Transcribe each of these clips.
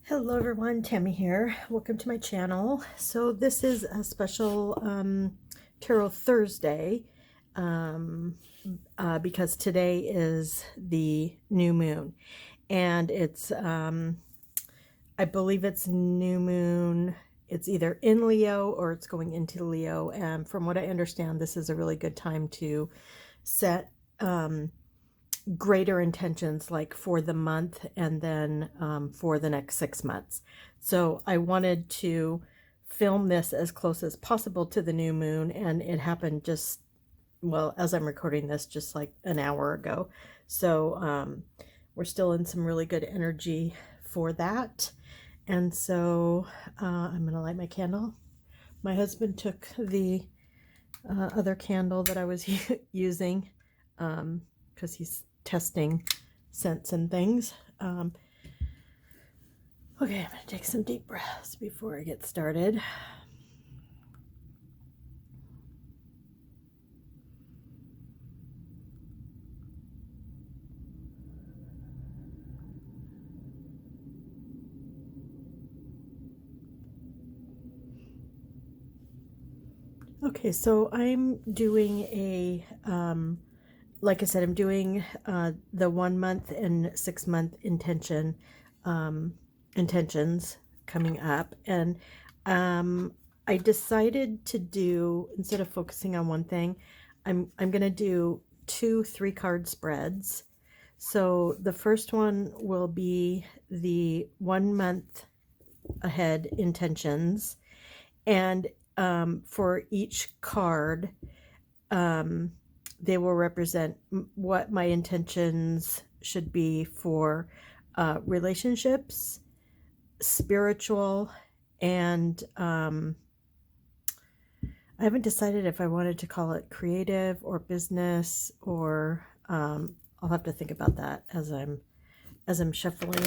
Hello everyone, Tammy here. Welcome to my channel. So this is a special Tarot Thursday because today is the new moon, and it's I believe it's new moon. It's either in Leo or it's going into Leo, and from what I understand, this is a really good time to set greater intentions, like for the month and then for the next 6 months. So I wanted to film this as close as possible to the new moon, and it happened just, well, as I'm recording this, just like an hour ago. So we're still in some really good energy for that. And so I'm gonna light my candle. My husband took the other candle that I was using because he's testing scents and things. Okay, I'm going to take some deep breaths before I get started. Okay, so I'm doing a, like I said, I'm doing the 1 month and 6 month intentions coming up. And I decided to do, instead of focusing on one thing, I'm going to do 2 3-card spreads. So the first one will be the 1 month ahead intentions, and for each card, they will represent what my intentions should be for relationships, spiritual, and I haven't decided if I wanted to call it creative or business, or I'll have to think about that as I'm shuffling.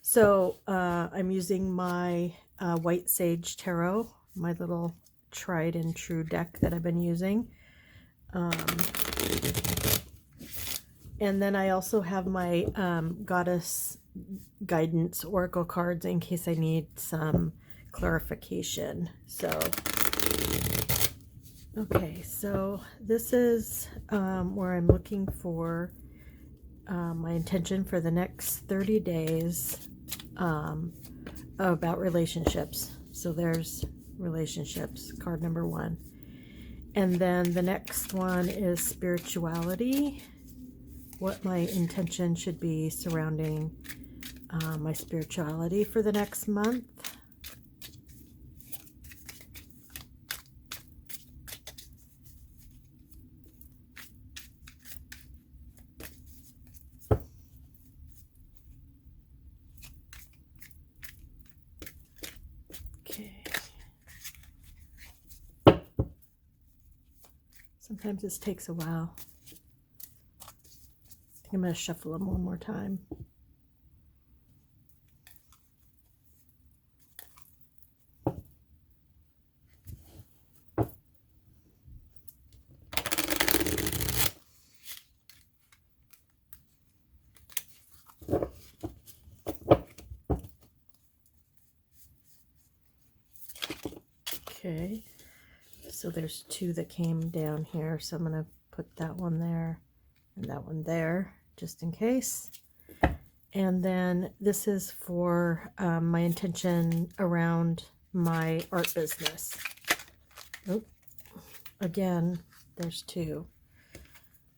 So I'm using my White Sage Tarot, my little tried and true deck that I've been using. And then I also have my Goddess Guidance Oracle cards in case I need some clarification. So, okay, so this is where I'm looking for my intention for the next 30 days about relationships. So there's relationships, card number 1. And then the next one is spirituality, what my intention should be surrounding my spirituality for the next month. Okay. Sometimes this takes a while. I think I'm going to shuffle them one more time. Okay, so there's 2 that came down here, so I'm going to put that one there and that one there, just in case. And then this is for my intention around my art business. Oh, again, there's 2.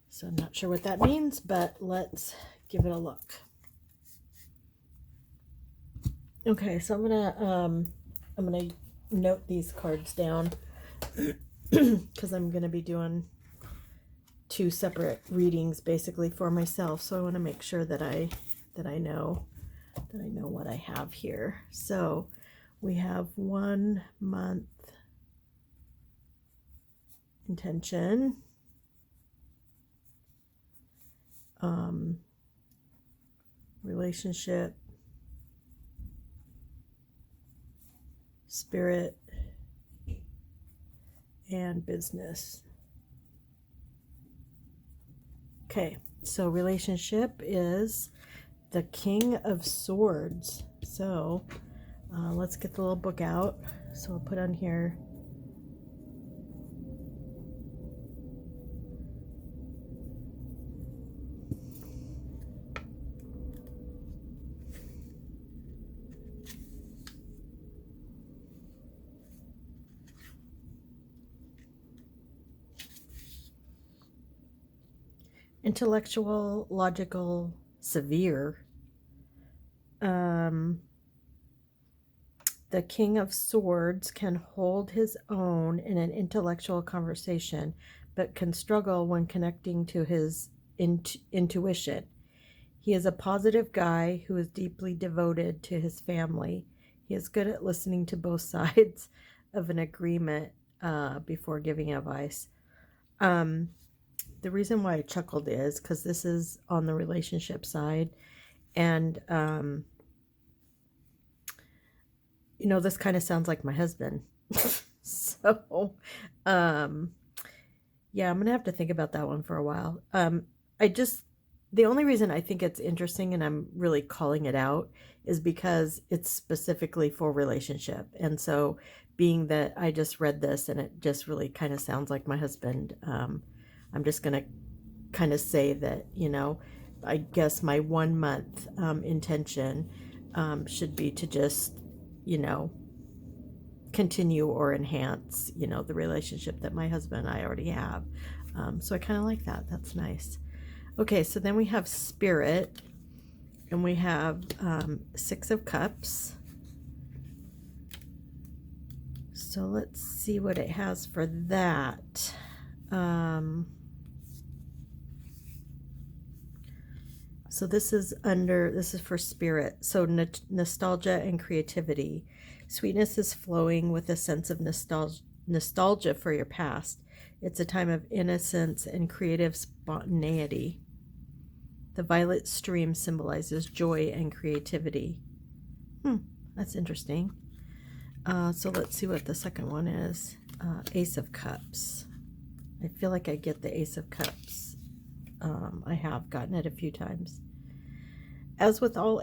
So I'm not sure what that means, but let's give it a look. Okay, so I'm gonna note these cards down because I'm gonna be doing 2 separate readings basically for myself. So I want to make sure that I know what I have here. So we have 1 month intention, relationship, spirit, and business. Okay, so relationship is the King of Swords. So let's get the little book out. So I'll put on here. Intellectual, logical, severe. The King of Swords can hold his own in an intellectual conversation, but can struggle when connecting to his intuition. He is a positive guy who is deeply devoted to his family. He is good at listening to both sides of an agreement before giving advice. The reason why I chuckled is because this is on the relationship side. And this kind of sounds like my husband. So, yeah, I'm going to have to think about that one for a while. The only reason I think it's interesting and I'm really calling it out is because it's specifically for relationship. And so being that I just read this and it just really kind of sounds like my husband, I'm just going to kind of say that, I guess my 1 month intention should be to just continue or enhance the relationship that my husband and I already have. So I kind of like that. That's nice. Okay, so then we have Spirit, and we have 6 of Cups. So let's see what it has for that. So this is for Spirit. So nostalgia and creativity. Sweetness is flowing with a sense of nostalgia for your past. It's a time of innocence and creative spontaneity. The violet stream symbolizes joy and creativity. That's interesting. So let's see what the second one is. Ace of Cups. I feel like I get the Ace of Cups. I have gotten it a few times. As with all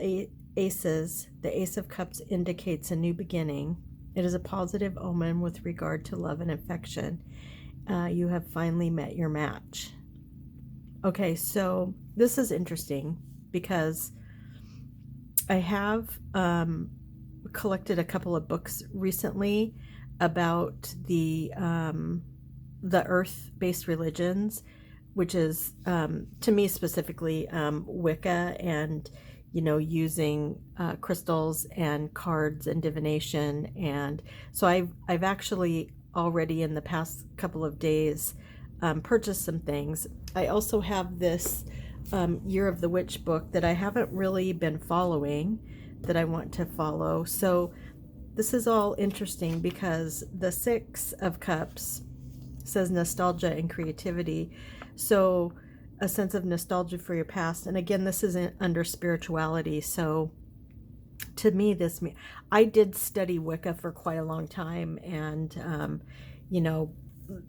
aces, the Ace of Cups indicates a new beginning. It is a positive omen with regard to love and affection. You have finally met your match. Okay, so this is interesting because I have collected a couple of books recently about the earth-based religions, which is to me specifically Wicca, and using crystals and cards and divination. And so I've actually already in the past couple of days purchased some things. I also have this Year of the Witch book that I haven't really been following, that I want to follow. So this is all interesting because the 6 of Cups says nostalgia and creativity. So a sense of nostalgia for your past. And again, this isn't under spirituality. So to me, I did study Wicca for quite a long time, and,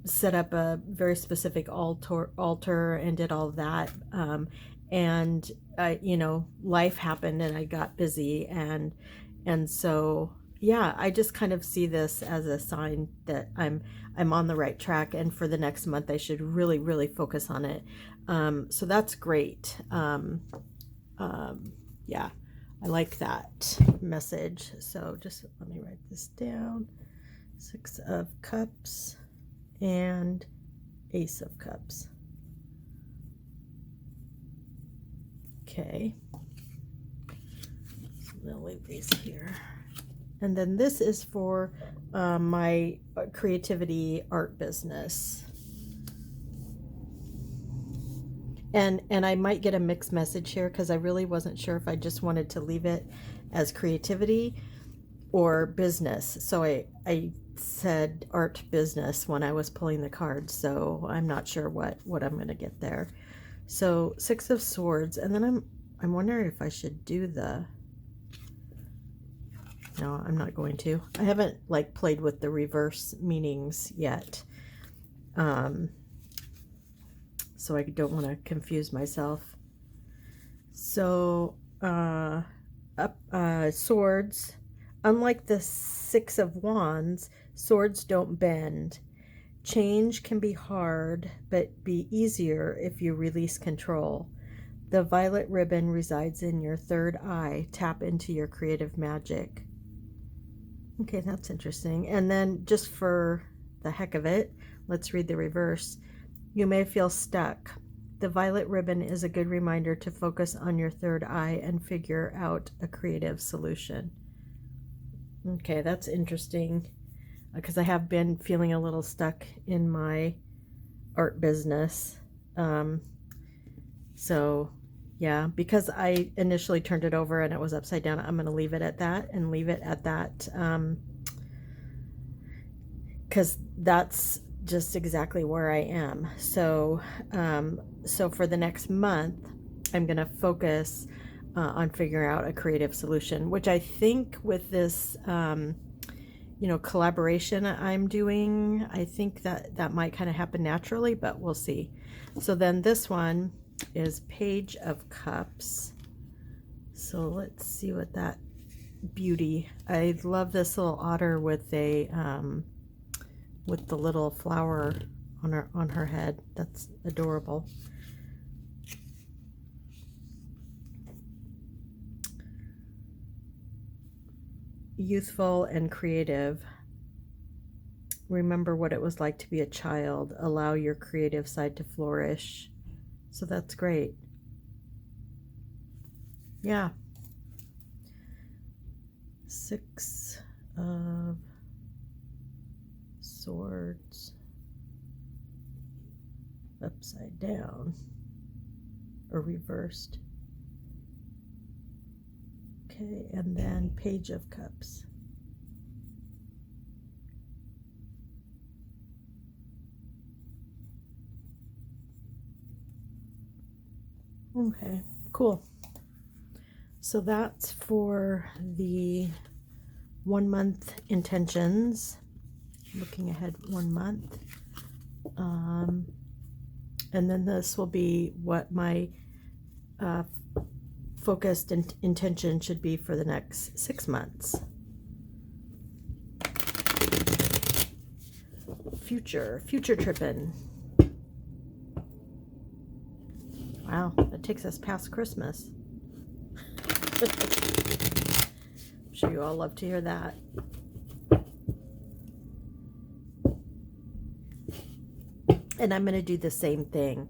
set up a very specific altar and did all of that. And life happened and I got busy. And so, yeah, I just kind of see this as a sign that I'm on the right track, and for the next month I should really, really focus on it. So that's great. Yeah, I like that message. So just let me write this down. 6 of Cups and Ace of Cups. Okay. So I'm gonna leave these here. And then this is for my creativity art business. And I might get a mixed message here because I really wasn't sure if I just wanted to leave it as creativity or business. So I said art business when I was pulling the cards. So I'm not sure what I'm going to get there. So 6 of Swords. And then I'm wondering if I should do the... No, I'm not going to. I haven't played with the reverse meanings yet. So I don't want to confuse myself. So swords. Unlike the Six of Wands, swords don't bend. Change can be hard, but be easier if you release control. The violet ribbon resides in your third eye. Tap into your creative magic. Okay, that's interesting. And then just for the heck of it, let's read the reverse. You may feel stuck. The violet ribbon is a good reminder to focus on your third eye and figure out a creative solution. Okay, that's interesting because I have been feeling a little stuck in my art business. So yeah, because I initially turned it over and it was upside down, I'm going to leave it at that and leave it at that. Because that's just exactly where I am. So, so for the next month, I'm going to focus on figuring out a creative solution, which I think with this, collaboration I'm doing, I think that might kind of happen naturally, but we'll see. So then this one is Page of Cups. So let's see what that beauty. I love this little otter with a with the little flower on her head. That's adorable. Youthful and creative. Remember what it was like to be a child. Allow your creative side to flourish. So that's great. Yeah. Six of Swords upside down or reversed. Okay, and then Page of Cups. Okay, cool. So that's for the 1 month intentions. Looking ahead 1 month. And then this will be what my focused intention should be for the next 6 months. Future tripping. Wow, that takes us past Christmas. I'm sure you all love to hear that. And I'm going to do the same thing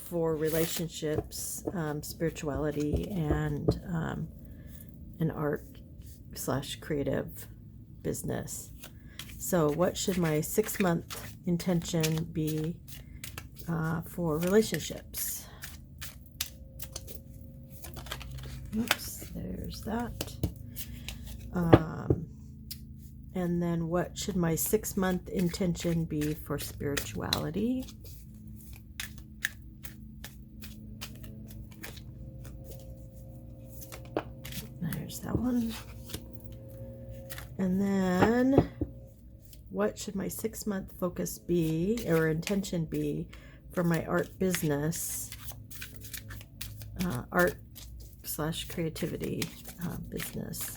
for relationships, spirituality, and an art / creative business. So what should my 6 month intention be for relationships? Oops, there's that. And then what should my 6 month intention be for spirituality? There's that one. And then what should my 6 month focus be or intention be for my art business, art / creativity business?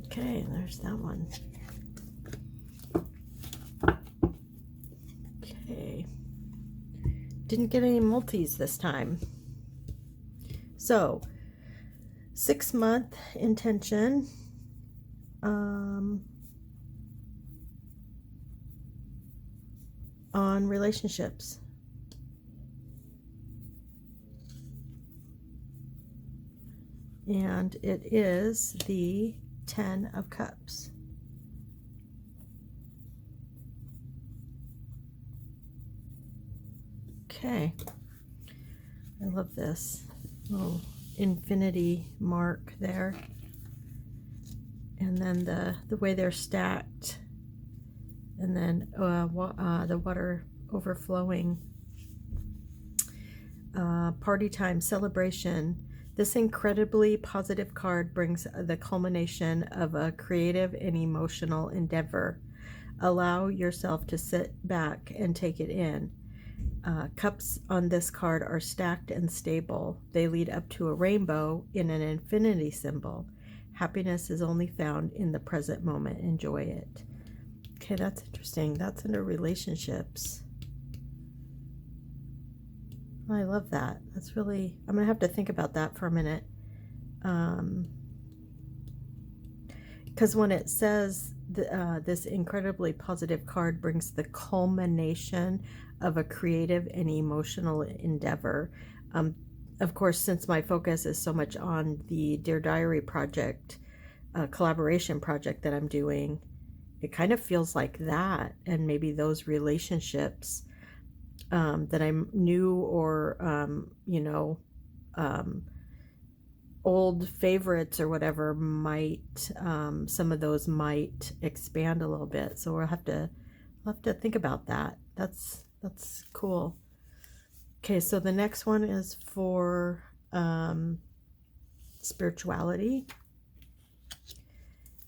Okay, there's that one. Okay. Didn't get any multis this time. So, 6 month intention. On relationships. And it is the 10 of Cups. Okay. I love this little infinity mark there. And then the way they're stacked. And then the water overflowing. Party time, celebration, This incredibly positive card brings the culmination of a creative and emotional endeavor. Allow yourself to sit back and take it in. Cups on this card are stacked and stable. They lead up to a rainbow in an infinity symbol. Happiness is only found in the present moment. Enjoy it. Okay, that's interesting. That's under relationships. I love that. That's really, I'm going to have to think about that for a minute. Because when it says this incredibly positive card brings the culmination of a creative and emotional endeavor. Of course, since my focus is so much on the Dear Diary project, collaboration project that I'm doing, it kind of feels like that, and maybe those relationships that I'm new or, old favorites or whatever might, some of those might expand a little bit. So we'll have to think about that. That's cool. Okay, so the next one is for spirituality.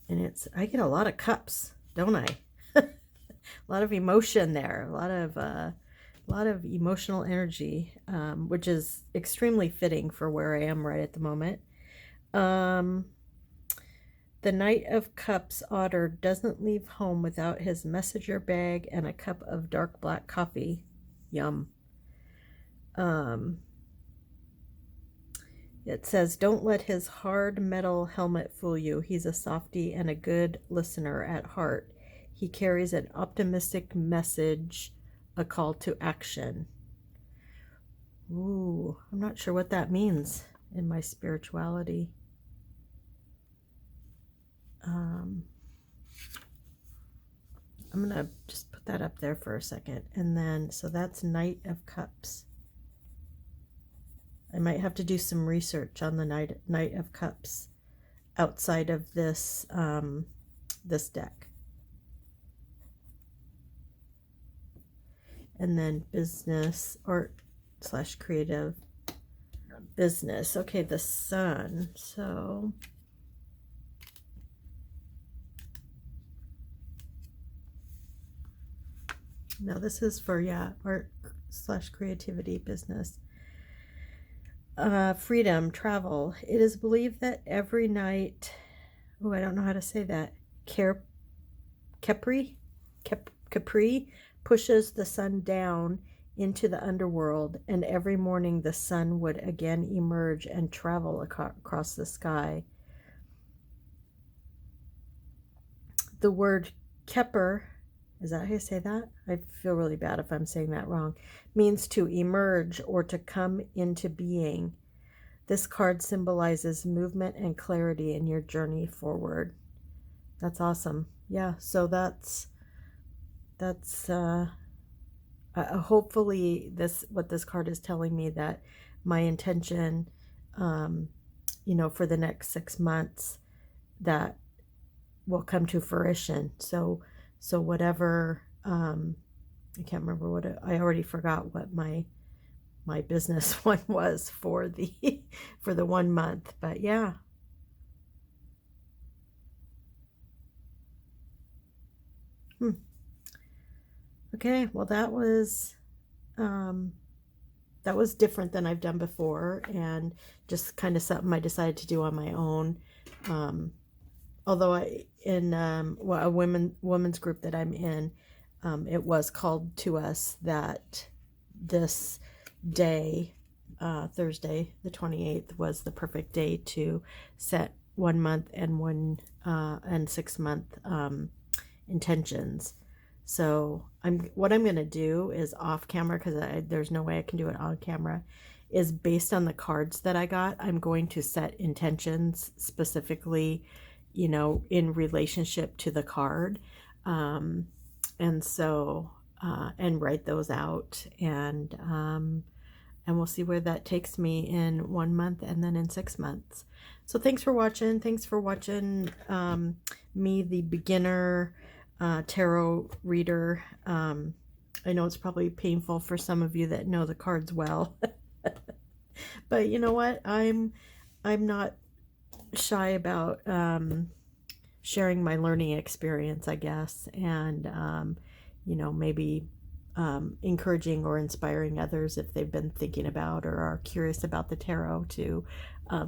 And I get a lot of cups, don't I? A lot of emotion there, a lot of emotional energy, which is extremely fitting for where I am right at the moment. The Knight of Cups otter doesn't leave home without his messenger bag and a cup of dark black coffee. Yum. It says, don't let his hard metal helmet fool you. He's a softy and a good listener at heart. He carries an optimistic message, a call to action. Ooh, I'm not sure what that means in my spirituality. I'm going to just put that up there for a second. And then, so that's Knight of Cups. I might have to do some research on the Knight of Cups outside of this, this deck. And then business, art / creative, business. Okay, the Sun. So now this is for, yeah, art / creativity, business. Freedom, travel. It is believed that every night, oh, I don't know how to say that, Capri pushes the sun down into the underworld, and every morning the sun would again emerge and travel across the sky. The word Kepper, is that how you say that? I feel really bad if I'm saying that wrong. Means to emerge or to come into being. This card symbolizes movement and clarity in your journey forward. That's awesome. Yeah, so that's hopefully what this card is telling me, that my intention, for the next 6 months, that will come to fruition. So whatever, I can't remember I already forgot what my business one was for the 1 month, but yeah. Okay, well that was different than I've done before, and just kind of something I decided to do on my own. Although a women's group that I'm in, it was called to us that this day, Thursday the 28th, was the perfect day to set 1 month and 6 month intentions. So what I'm going to do is off camera, because there's no way I can do it on camera, is based on the cards that I got. I'm going to set intentions specifically, in relationship to the card. And so, and write those out, and we'll see where that takes me in 1 month and then in 6 months. So thanks for watching. Thanks for watching me, the beginner tarot reader. I know it's probably painful for some of you that know the cards well. But you know what? I'm I'm not shy about sharing my learning experience, I guess, and maybe encouraging or inspiring others if they've been thinking about or are curious about the tarot to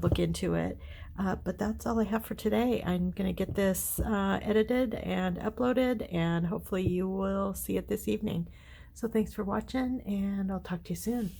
look into it. But that's all I have for today. I'm going to get this edited and uploaded, and hopefully you will see it this evening. So thanks for watching, and I'll talk to you soon.